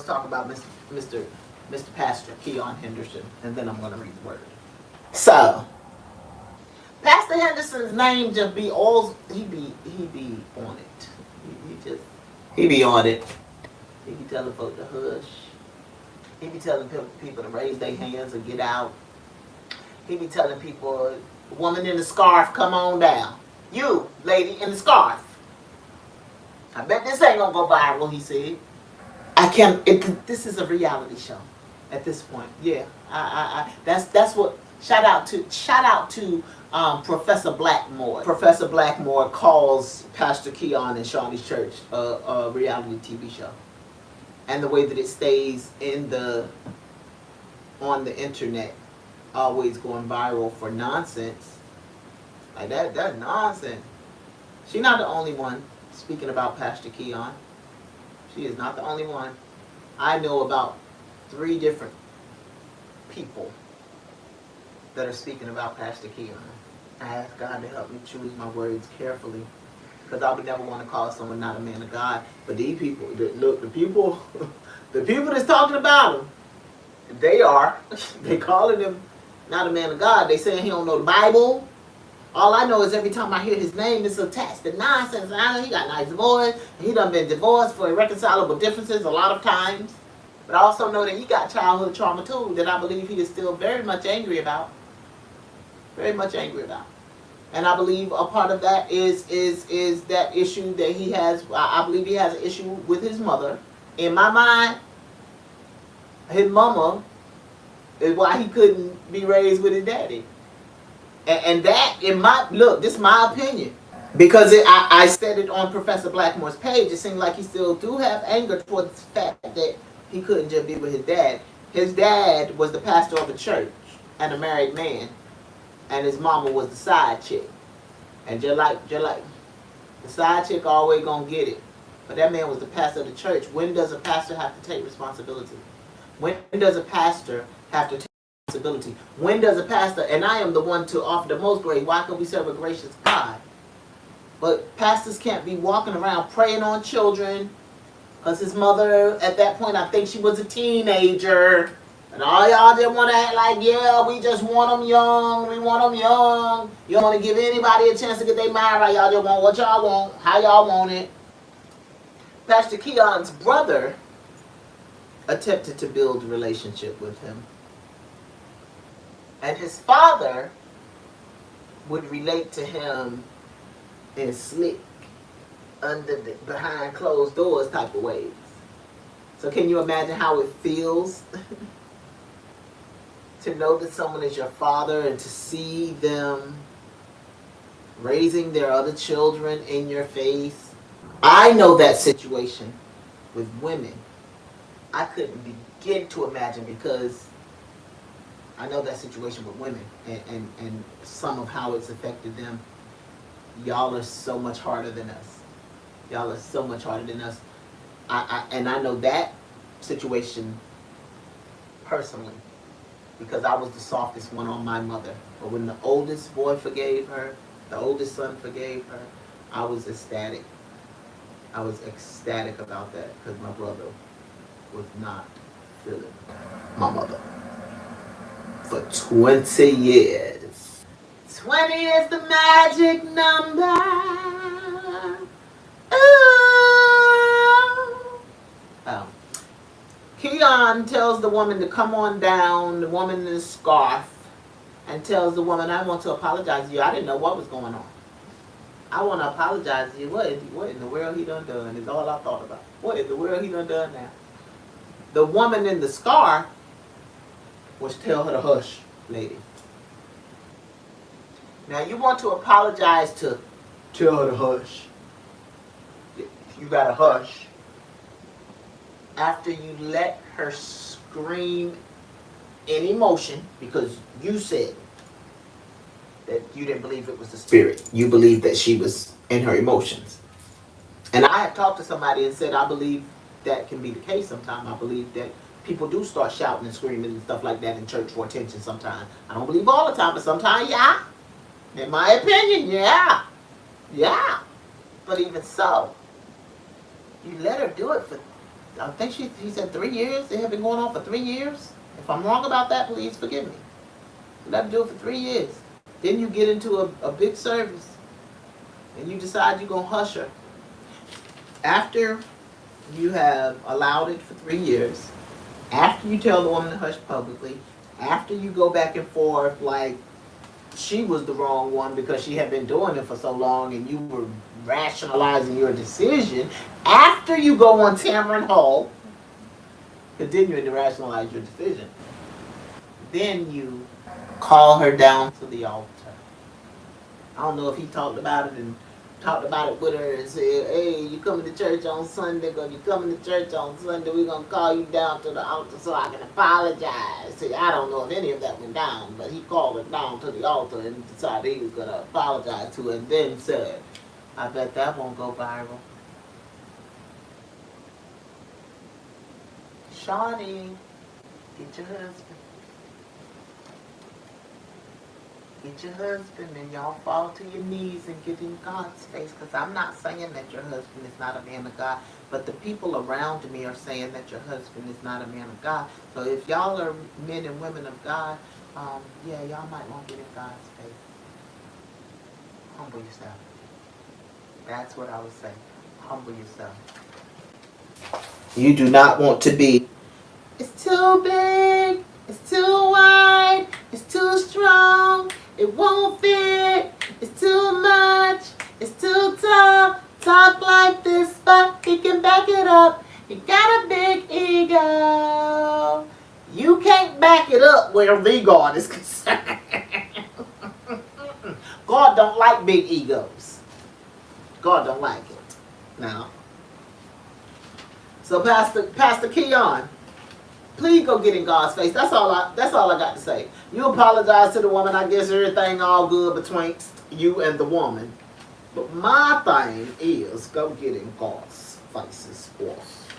talk about Mr. Mr. Pastor Keon Henderson, and then I'm going to read the word. So, Pastor Henderson's name just be all he be on it. He be on it. He be telling folk to hush. He be telling people to raise their hands and get out. He be telling people, woman in the scarf, come on down. You, lady in the scarf. I bet this ain't gonna go viral, he said. I can't. This is a reality show. At this point, yeah. That's what. Shout out to Professor Blackmore. Professor Blackmore calls Pastor Keon and Shawnee's church a reality TV show, and the way that it stays on the internet, always going viral for nonsense. Like that's nonsense. She's not the only one speaking about Pastor Keon. She is not the only one. I know about 3 different people that are speaking about Pastor Keon. I ask God to help me choose my words carefully, because I would never want to call someone not a man of God. But these people, look, the people that's talking about him, they calling him not a man of God. They saying he don't know the Bible. All I know is every time I hear his name, it's attached to nonsense. I know he got a nice voice. He done been divorced for irreconcilable differences a lot of times. But I also know that he got childhood trauma too, that I believe he is still very much angry about. Very much angry about. And I believe a part of that is that issue that he has. I believe he has an issue with his mother. In my mind, his mama is why he couldn't be raised with his daddy. And that, this is my opinion. Because I said it on Professor Blackmore's page, it seemed like he still do have anger towards the fact that he couldn't just be with his dad. His dad was the pastor of a church and a married man, and his mama was the side chick. And just like the side chick always gonna get it. But that man was the pastor of the church. When does a pastor have to take responsibility? When does a pastor have to take responsibility? When does a pastor, and I am the one to offer the most grace, why can we serve a gracious God? But pastors can't be walking around preying on children, because his mother, at that point, I think she was a teenager. And all y'all just want to act like, yeah, we just want them young. We want them young. You don't want to give anybody a chance to get their mind right. Y'all just want what y'all want, how y'all want it. Pastor Keon's brother attempted to build a relationship with him. And his father would relate to him in slick, behind closed doors type of ways. So can you imagine how it feels to know that someone is your father and to see them raising their other children in your face? I know that situation with women. I couldn't begin to imagine, because I know that situation with women and some of how it's affected them. Y'all are so much harder than us. Y'all are so much harder than us. And I know that situation personally, because I was the softest one on my mother. But when the oldest boy forgave her, the oldest son forgave her, I was ecstatic. I was ecstatic about that, because my brother was not feeling my mother for 20 years. 20 is the magic number. Oh. Keon tells the woman to come on down, the woman in the scarf, and tells the woman, I want to apologize to you. I didn't know what was going on. I want to apologize to you. What in the world he done is all I thought about. What in the world he done now? The woman in the scarf was tell her to hush, lady. Now you want to apologize to tell her to hush. You gotta hush. After you let her scream in emotion, because you said that you didn't believe it was the spirit. You believed that she was in her emotions. And I have talked to somebody and said, I believe that can be the case sometimes. I believe that people do start shouting and screaming and stuff like that in church for attention sometimes. I don't believe all the time, but sometimes, yeah. In my opinion, yeah. Yeah. But even so, you let her do it for I think he said 3 years. It had been going on for 3 years. If I'm wrong about that, please forgive me. You let him do it for 3 years. Then you get into a big service and you decide you're going to hush her. After you have allowed it for 3 years, after you tell the woman to hush publicly, after you go back and forth like she was the wrong one because she had been doing it for so long and you were rationalizing your decision, after you go on Tamron Hall, continuing to rationalize your decision, then you call her down to the altar. I don't know if he talked about it with her and said, hey, you coming to church on Sunday, because you coming to church on Sunday, we're going to call you down to the altar so I can apologize. See, I don't know if any of that went down, but he called her down to the altar and decided he was going to apologize to her and then said, I bet that won't go viral. Shawnee, get your husband. Get your husband and y'all fall to your knees and get in God's face. Because I'm not saying that your husband is not a man of God, but the people around me are saying that your husband is not a man of God. So if y'all are men and women of God, yeah, y'all might want to get in God's face. Humble yourself. That's what I would say. Humble yourself. You do not want to be, it's too big, it's too wide, it's too strong, it won't fit, it's too much, it's too tall. Talk like this, but he can back it up. He got a big ego. You can't back it up where the God is concerned. God don't like big egos. God don't like it. Now. So Pastor Keon, please go get in God's face. That's all I got to say. You apologize to the woman. I guess everything all good between you and the woman. But my thing is go get in God's faces first.